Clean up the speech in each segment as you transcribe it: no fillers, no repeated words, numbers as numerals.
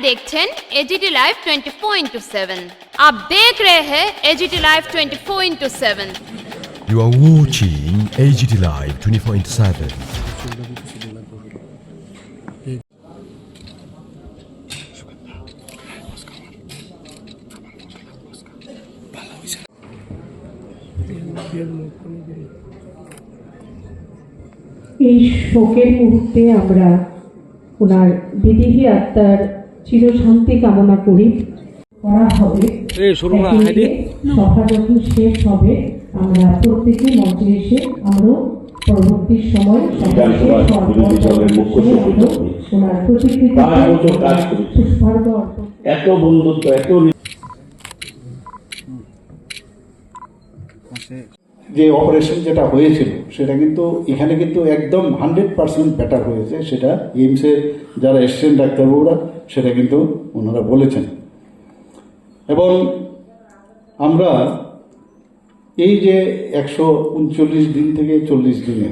देखছেন AGT live 24/7। आप देख रहे हैं AGT live 24/7। You are watching AGT Live 24/7. এই শোকের মুহূর্তে আমরা ওনার বিদেহী আত্মার চিরশান্তি কামনা করি। করা হবে সভা যখন শেষ হবে আমরা প্রত্যেকে মঞ্চে এসে আমরা পরবর্তী সময় ওনার প্রতিকৃতি পুষ্পার্ঘ এত বন্ধুত্ব এত যে অপারেশন যেটা হয়েছিল সেটা কিন্তু এখানে কিন্তু একদম 100% বেটার হয়েছে। সেটা এইমসে যারা এসছেন ডাক্তারবাবুরা সেটা কিন্তু ওনারা বলেছেন। এবং আমরা এই যে 139 দিন থেকে 40 দিনে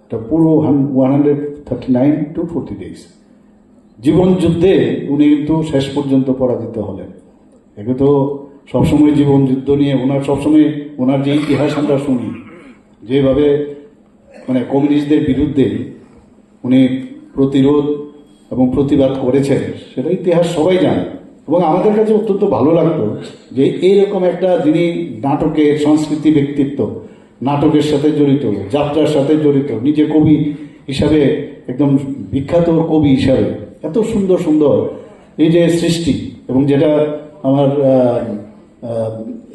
এটা পুরো 139 to 40 days জীবন যুদ্ধে উনি কিন্তু শেষ পর্যন্ত পরাজিত হলেন। একে তো সবসময় জীবন যুদ্ধ নিয়ে ওনার সবসময় ওনার যে ইতিহাস আমরা শুনি, যেভাবে মানে কমিউনিস্টদের বিরুদ্ধে উনি প্রতিরোধ এবং প্রতিবাদ করেছেন সেটা ইতিহাস সবাই জানে। এবং আমাদের কাছে অত্যন্ত ভালো লাগতো যে এইরকম একটা যিনি নাটকের সংস্কৃতি ব্যক্তিত্ব, নাটকের সাথে জড়িত, যাত্রার সাথে জড়িত, নিজে কবি হিসাবে একদম বিখ্যাত কবি হিসাবে এত সুন্দর সুন্দর এই যে সৃষ্টি, এবং যেটা আমার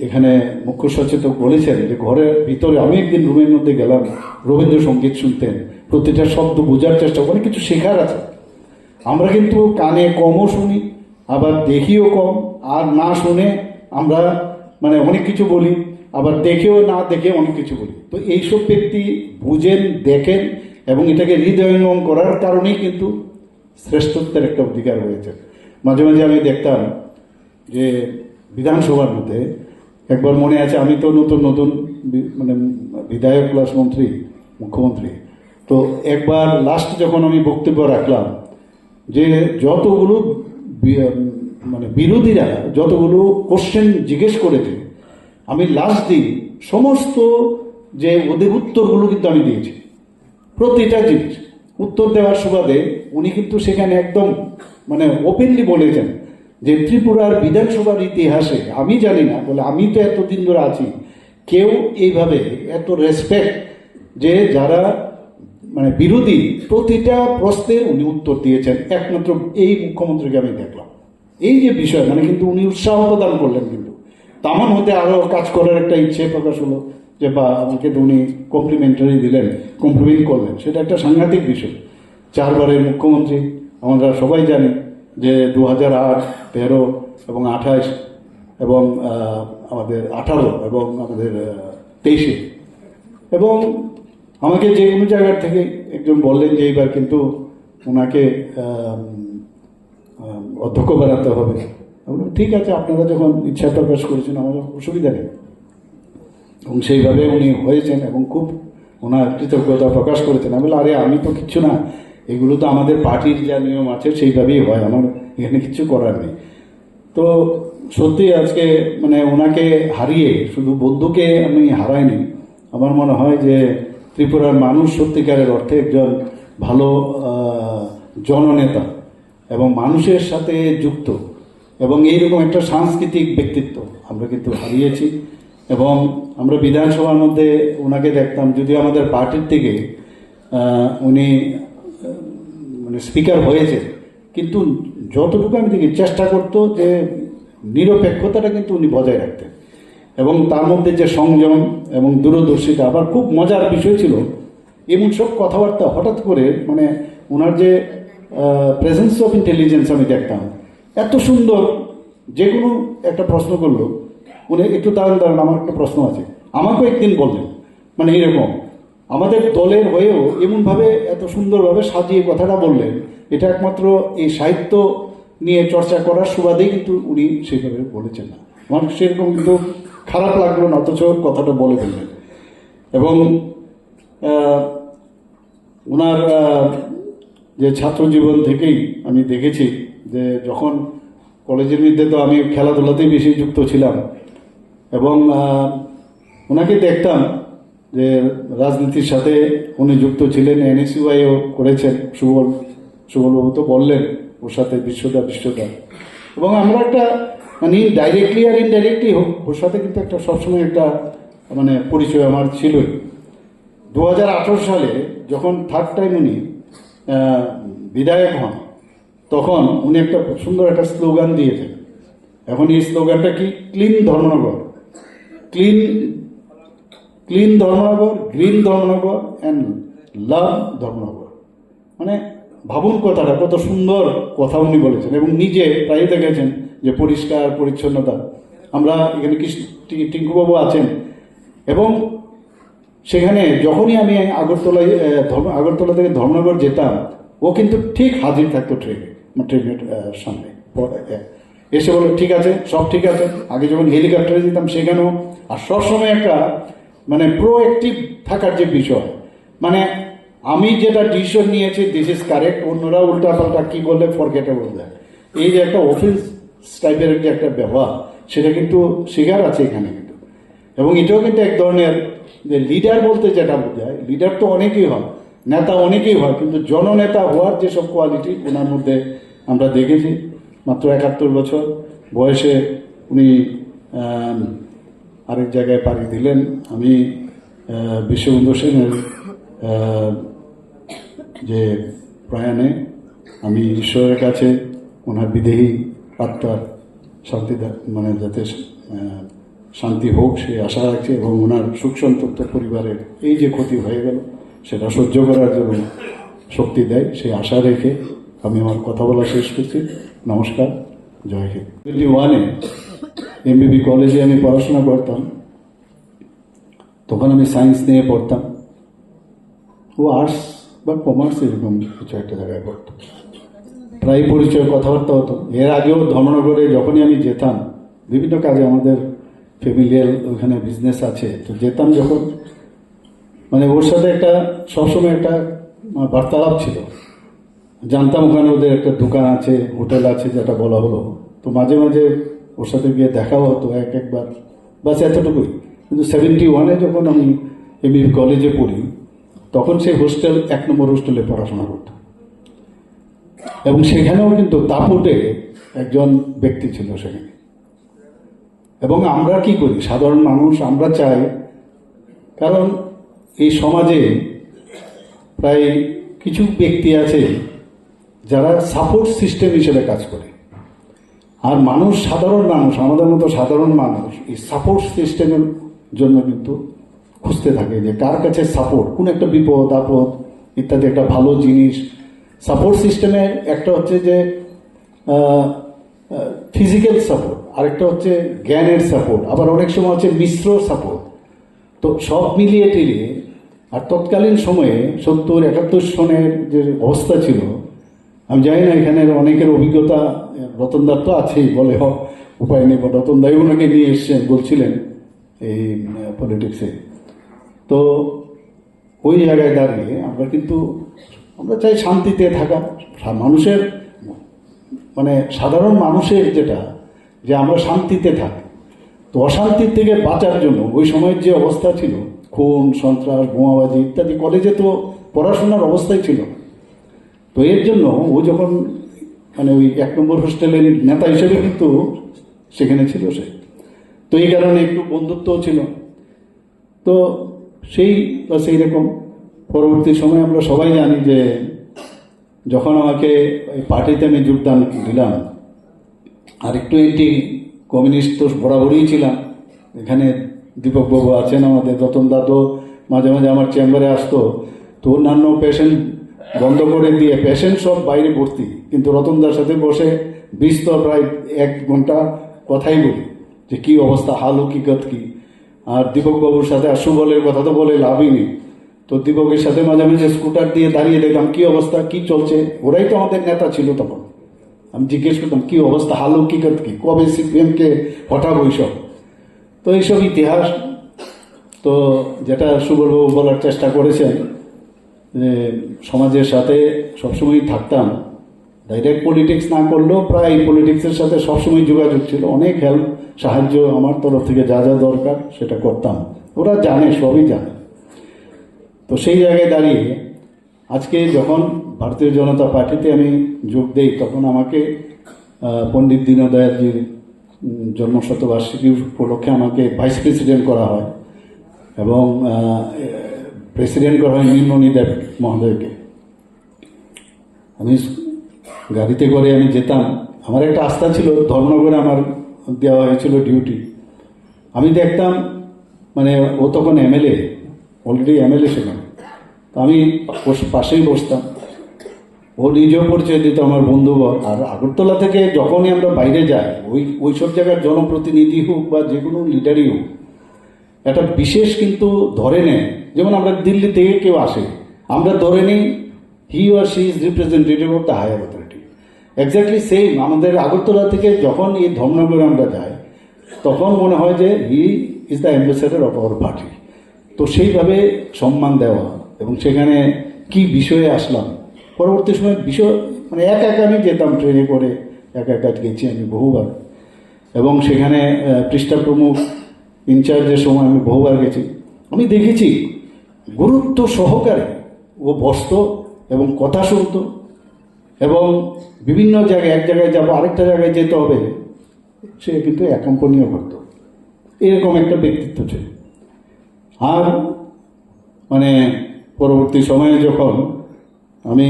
এখানে মুখ্য সচেতক বলেছেন যে ঘরের ভিতরে আমি একদিন রুমের মধ্যে গেলাম, রবীন্দ্রসঙ্গীত শুনতেন, প্রতিটা শব্দ বোঝার চেষ্টা, অনেক কিছু শেখার আছে। আমরা কিন্তু কানে কমও শুনি, আবার দেখিও কম, আর না শুনে আমরা মানে অনেক কিছু বলি, আবার দেখেও না দেখে অনেক কিছু বলি। তো এইসব ব্যক্তি বুঝেন, দেখেন এবং এটাকে হৃদয়ঙ্গম করার কারণেই কিন্তু শ্রেষ্ঠত্বের একটা অধিকার হয়েছে। মাঝে মাঝে আমি দেখতাম যে বিধানসভার মধ্যে একবার মনে আছে, আমি তো নতুন নতুন মানে বিধায়ক প্লাস মন্ত্রী, মুখ্যমন্ত্রী, তো একবার লাস্ট যখন আমি বক্তব্য রাখলাম যে যতগুলো মানে বিরোধীরা যতগুলো কোশ্চেন জিজ্ঞেস করেছে আমি লাস্ট দিন সমস্ত যে ওদের উত্তরগুলো কিন্তু আমি দিয়েছি। প্রতিটা জিনিস উত্তর দেওয়ার সুবাদে উনি কিন্তু সেখানে একদম মানে ওপেনলি বলেছেন যে ত্রিপুরার বিধানসভার ইতিহাসে আমি জানি না, বলে আমি তো এতদিন ধরে আছি, কেউ এইভাবে এত রেসপেক্ট যে যারা মানে বিরোধী প্রতিটা প্রশ্নের উনি উত্তর দিয়েছেন, একমাত্র এই মুখ্যমন্ত্রীকে আমি দেখলাম। এই যে বিষয় মানে কিন্তু উনি উৎসাহ প্রদান করলেন, কিন্তু আমার মধ্যে আরও কাজ করার একটা ইচ্ছে প্রকাশ হলো যে বা আমাকে তো উনি কমপ্লিমেন্টারি দিলেন, কমপ্লিমেন্ট করলেন, সেটা একটা সাংঘাতিক বিষয়। 4 বারের মুখ্যমন্ত্রী আমরা সবাই জানি যে 2008, 13 এবং 28 এবং আমাদের 18 এবং আমাদের 23-এ, এবং আমাকে যে কোনো জায়গার থেকে একজন বললেন যে এইবার কিন্তু ওনাকে অধ্যক্ষ বানাতে হবে। ঠিক আছে, আপনারা যখন ইচ্ছা প্রকাশ করেছেন আমার অসুবিধা নেই, এবং সেইভাবে উনি হয়েছেন এবং খুব ওনার কৃতজ্ঞতা প্রকাশ করেছেন। আমি বলি আরে আমি তো কিচ্ছু না, এগুলো তো আমাদের পার্টির যা নিয়ম আছে সেইভাবেই হয়, আমার এখানে কিছু করার নেই। তো সত্যি আজকে মানে ওনাকে হারিয়ে শুধু বন্ধুকে আমি হারাইনি, আমার মনে হয় যে ত্রিপুরার মানুষ সত্যিকারের অর্থে একজন ভালো জননেতা এবং মানুষের সাথে যুক্ত এবং এইরকম একটা সাংস্কৃতিক ব্যক্তিত্ব আমরা কিন্তু হারিয়েছি। এবং আমরা বিধানসভার মধ্যে ওনাকে দেখতাম, যদিও আমাদের পার্টির থেকে উনি মানে স্পিকার হয়েছে, কিন্তু যতটুকু আমি দেখি চেষ্টা করতো যে নিরপেক্ষতাটা কিন্তু উনি বজায় রাখতেন, এবং তার মধ্যে যে সংযম এবং দূরদর্শিতা। আবার খুব মজার বিষয় ছিল এমন সব কথাবার্তা হঠাৎ করে মানে ওনার যে প্রেজেন্স অফ ইন্টেলিজেন্স আমি দেখতাম এত সুন্দর, যে কোনো একটা প্রশ্ন করলো উনি একটু দাঁড়ান আমার একটা প্রশ্ন আছে, আমাকেও একদিন বললেন, মানে এরকম আমাদের দলের হয়েও এমনভাবে এত সুন্দরভাবে সাজিয়ে কথাটা বললেন। এটা একমাত্র এই সাহিত্য নিয়ে চর্চা করার সুবাদেই কিন্তু উনি সেইভাবে বলেছেন না, আমার সেরকম কিন্তু খারাপ লাগলো না, অথচ কথাটা বলে ফেললেন। এবং ওনার যে ছাত্র জীবন থেকেই আমি দেখেছি যে যখন কলেজের মধ্যে তো আমি খেলাধুলাতেই বেশি যুক্ত ছিলাম এবং ওনাকে দেখতাম যে রাজনীতির সাথে উনি যুক্ত ছিলেন, এনএসইউআইও করেছেন, সুবলবাবু তো বললেন ওর সাথে বিশ্বদা এবং আমরা একটা মানে ডাইরেক্টলি আর ইনডাইরেক্টলি হোক ওর সাথে কিন্তু একটা সবসময় একটা মানে পরিচয় আমার ছিলই। 2018 সালে যখন থার্ড টাইম উনি বিধায়ক হন তখন উনি একটা সুন্দর একটা স্লোগান দিয়েছেন। এখন এই স্লোগানটা কি? Clean Dharmanagar, clean Dharmanagar, green Dharmanagar and love Dharmanagar. মানে ভাবুন কথাটা, কত সুন্দর কথা উনি বলেছেন এবং নিজে প্রায় দেখেছেন যে পরিষ্কার পরিচ্ছন্নতা। আমরা এখানে টিঙ্কুবাবু আছেন এবং সেখানে যখনই আমি আগরতলা থেকে ধর্মনগর যেতাম ও কিন্তু ঠিক হাজির থাকতো ট্রেনের সামনে এসে বলে ঠিক আছে, সব ঠিক আছে। আগে যখন হেলিকপ্টারে যেতাম সেখানেও, আর সবসময় একটা মানে প্রোঅ্যাক্টিভ থাকার যে বিষয়, মানে আমি যেটা ডিসিশন নিয়েছি দিস ইজ কারেক্ট, অন্যরা উল্টাপাল্টা কী করলে ফরগেটেবল যায়, এই যে একটা অফিস টাইপের যে একটা ব্যবহার সেটা কিন্তু শেখার আছে এখানে কিন্তু। এবং এটাও কিন্তু এক ধরনের যে লিডার বলতে যেটা বোঝায়, লিডার তো অনেকেই হয়, নেতা অনেকেই হয়, কিন্তু জননেতা হওয়ার যেসব কোয়ালিটি ওনার মধ্যে আমরা দেখেছি। মাত্র 71 বছর বয়সে উনি আরেক জায়গায় পাড়ি দিলেন। আমি বিশ্ববন্ধু সেনের যে প্রয়াণে আমি ঈশ্বরের কাছে ওনার বিদেহী আত্মার শান্তি মানে যাতে শান্তি হোক সেই আশা রাখছি এবং ওনার সুখ সন্তপ্ত পরিবারের এই যে ক্ষতি হয়ে গেল সেটা সহ্য করার জন্য শক্তি দেয় সেই আশা রেখে আমি আমার কথা বলা শেষ করছি। নমস্কার, জয় হিন্দ। 21-এ এমবিবি কলেজে আমি পড়াশোনা করতাম, তখন আমি সায়েন্স নিয়ে পড়তাম, ও আর্টস বা কমার্স এরকম কিছু একটা জায়গায় পড়তাম। প্রায় পরিচয় কথাবার্তা হতো। এর আগেও ধর্মনগরে যখনই আমি যেতাম বিভিন্ন কাজে, আমাদের ফ্যামিলিয়ার ওখানে বিজনেস আছে, তো যেতাম যখন মানে ওর সাথে একটা সবসময় একটা বার্তালাপ ছিল। জানতাম ওখানে ওদের একটা দোকান আছে, হোটেল আছে যেটা বলা হলো, তো মাঝে মাঝে ওর সাথে গিয়ে দেখাও হতো একবার, বাস এতটুকুই। কিন্তু 71-এ যখন আমি এমবি কলেজে পড়ি তখন সেই হোস্টেল 1 নম্বর হোস্টেলে পড়াশোনা করতাম এবং সেখানেও কিন্তু দাপুটে একজন ব্যক্তি ছিল সেখানে। এবং আমরা কি করি সাধারণ মানুষ, আমরা চাই, কারণ এই সমাজে প্রায় কিছু ব্যক্তি আছে যারা সাপোর্ট সিস্টেম হিসেবে কাজ করে, আর মানুষ, সাধারণ মানুষ, আমাদের মতো সাধারণ মানুষ এই সাপোর্ট সিস্টেমের জন্য কিন্তু খুঁজতে থাকে যে কার কাছে সাপোর্ট, কোন একটা বিপদ আপদ ইত্যাদি একটা ভালো জিনিস। সাপোর্ট সিস্টেমে একটা হচ্ছে যে ফিজিক্যাল সাপোর্ট, আরেকটা হচ্ছে জ্ঞানের সাপোর্ট, আবার অনেক সময় হচ্ছে মিশ্র সাপোর্ট। তো সব মিলিয়ে টিলিয়ে, আর তৎকালীন সময়ে 70-71 সনের যে অবস্থা ছিল, আমি জানি না এখানের অনেকের অভিজ্ঞতা, রতনদার তো আছেই, বলে উপায় নেই, রতনদাই ওনাকে নিয়ে এসছেন বলছিলেন এই পলিটিক্সে। তো ওই জায়গায় দাঁড়িয়ে আমরা চাই শান্তিতে থাকা, মানুষের মানে সাধারণ মানুষের যেটা যে আমরা শান্তিতে থাকি। তো অশান্তির থেকে বাঁচার জন্য ওই সময়ের যে অবস্থা ছিল, খুন সন্ত্রাস বোমাবাজি ইত্যাদি, কলেজে তো পড়াশোনার অবস্থাই ছিল। তো এর জন্য ও যখন মানে ওই 1 নম্বর হোস্টেলের নেতা হিসেবে কিন্তু সেখানে ছিল সে, তো এই কারণে একটু বন্ধুত্বও ছিল। তো সেই রকম পরবর্তী সময় আমরা সবাই জানি যে যখন আমাকে ওই পার্টিতে আমি যোগদান দিলাম, আর একটু এন্টি কমিউনিস্ট তো বরাবরই ছিলাম। এখানে দীপকবাবু আছেন, আমাদের রতনদা তো মাঝে মাঝে আমার চেম্বারে আসতো, তো অন্যান্য পেশেন্ট বন্ধ করে দিয়ে পেশেন্ট সব বাইরে ভর্তি, কিন্তু রতনদার সাথে বসে বিস্তর প্রায় 1 ঘন্টা কথাই বলি যে কী অবস্থা, হাল হকিকত কী। আর দীপকবাবুর সাথে আর সুবলের কথা তো বলে লাভই নেই। তো দীপকের সাথে মাঝে মাঝে স্কুটার দিয়ে দাঁড়িয়ে দেখলাম কী অবস্থা, কী চলছে, ওরাই তো আমাদের নেতা ছিল তখন। আমি জিজ্ঞেস করতাম কী অবস্থা, হাল হকিকত কী, কবে সিপিএমকে হঠাবো এইসব। তো এইসব ইতিহাস, তো যেটা সুবলবাবু বলার চেষ্টা করেছেন যে সমাজের সাথে সবসময়ই থাকতাম, ডাইরেক্ট পলিটিক্স না করলেও প্রায় পলিটিক্সের সাথে সবসময় যোগাযোগ ছিল, অনেক হেল্প সাহায্য আমার তরফ থেকে যা যা দরকার সেটা করতাম, ওরা জানে, সবই জানে। তো সেই জায়গায় দাঁড়িয়ে আজকে যখন ভারতীয় জনতা পার্টিতে আমি যোগ দেই, তখন আমাকে পণ্ডিত দীনদয়ালজির জন্মশতবার্ষিকী উপলক্ষে আমাকে ভাইস প্রেসিডেন্ট করা হয় এবং প্রেসিডেন্ট করা হয় নীলমণি দেব মহোদয়কে। আমি গাড়িতে করে আমি যেতাম, আমার একটা আস্থা ছিল, ধর্মনগরে আমার দেওয়া হয়েছিল ডিউটি। আমি দেখতাম মানে ও তখন এমএলএ, অলরেডি এমএলএ সেখানে, তো আমি পাশেই বসতাম, ও নিজেও পরিচয় দিত আমার বন্ধুবর। আর আগরতলা থেকে যখনই আমরা বাইরে যাই, ওই সব জায়গার জনপ্রতিনিধি হোক বা যে কোনো লিডারই হোক, একটা বিশেষ কিন্তু ধরে নেয়। যেমন আমরা দিল্লি থেকে কেউ আসে, আমরা ধরে নিই he or she is representative of the higher authority. Exactly same আমাদের আগরতলা থেকে যখন এই ধর্মনগরে আমরা যাই, তখন মনে হয় যে he is the ambassador of our party. তো সেইভাবে সম্মান দেওয়া, এবং সেখানে কি বিষয়ে আসলাম, পরবর্তী সময় বিষয় মানে একা আমি যেতাম ট্রেনে করে, একা গেছি আমি বহুবার, এবং সেখানে পৃষ্ঠা প্রমুখ ইনচার্জের সময় আমি বহুবার গেছি। আমি দেখেছি গুরুত্ব সহকারে ও বসত এবং কথা শুনত, এবং বিভিন্ন জায়গায়, এক জায়গায় যাবো আরেকটা জায়গায় যেতে হবে, সে কিন্তু অ্যাকম্পানিও করতো। এরকম একটা ব্যক্তিত্ব ছিল। আর মানে পরবর্তী সময়ে যখন আমি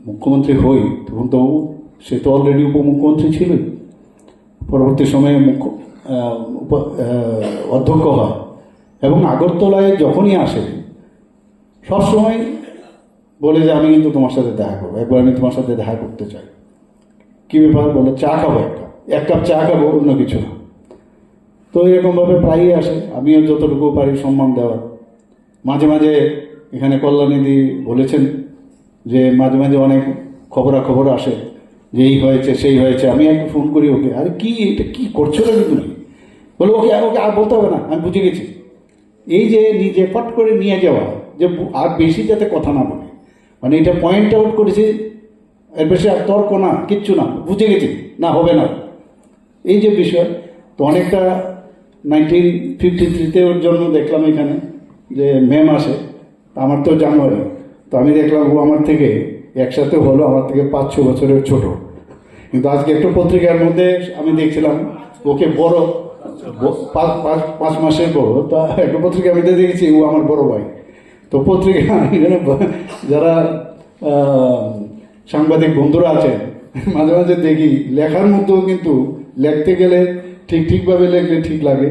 মুখ্যমন্ত্রী হই, তখন তো সে তো অলরেডি উপমুখ্যমন্ত্রী ছিলই, পরবর্তী সময়ে অধ্যক্ষ হয়, এবং আগরতলায় যখনই আসে সবসময় বলে যে আমি কিন্তু তোমার সাথে দেখা করবো, একবার আমি তোমার সাথে দেখা করতে চাই। কী ব্যাপার? বলে চা খাবো, এক কাপ চা খাবো, অন্য কিছু না। তো এরকমভাবে প্রায়ই আসে, আমিও যতটুকু পারি সম্মান দেওয়ার। মাঝে মাঝে এখানে কল্যাণীদি বলেছেন যে মাঝে মাঝে অনেক খবরাখবর আসে যে এই হয়েছে সেই হয়েছে, আমি একটু ফোন করি ওকে, আরে কি এটা কি করছো না তুমি? বলে ওকে আর বলতে হবে না, আমি বুঝে গেছি। এই যে নিজে ফট করে নিয়ে যাওয়া, যে আর বেশি যাতে কথা না বলে, মানে এটা পয়েন্ট আউট করেছি, এর বেশি আর তর্ক না, কিচ্ছু না, বুঝে গেছি, না হবে না, এই যে বিষয়। তো অনেকটা 1953 ওর জন্য দেখলাম এখানে যে ম্যাম আসে, আমার তো জানুয়ারি, তো আমি দেখলাম ও আমার থেকে একসাথে হলো আমার থেকে 5-6 বছরের ছোট। কিন্তু আজকে একটা পত্রিকার মধ্যে আমি দেখছিলাম ওকে বড়, 5 মাসের বড়, তা একটা পত্রিকা আমি দেখেছি ও আমার বড় ভাই। তো পত্রিকা এখানে যারা সাংবাদিক বন্ধুরা আছেন, মাঝে মাঝে দেখি লেখার মধ্যেও কিন্তু লিখতে গেলে ঠিকভাবে লিখলে ঠিক লাগে।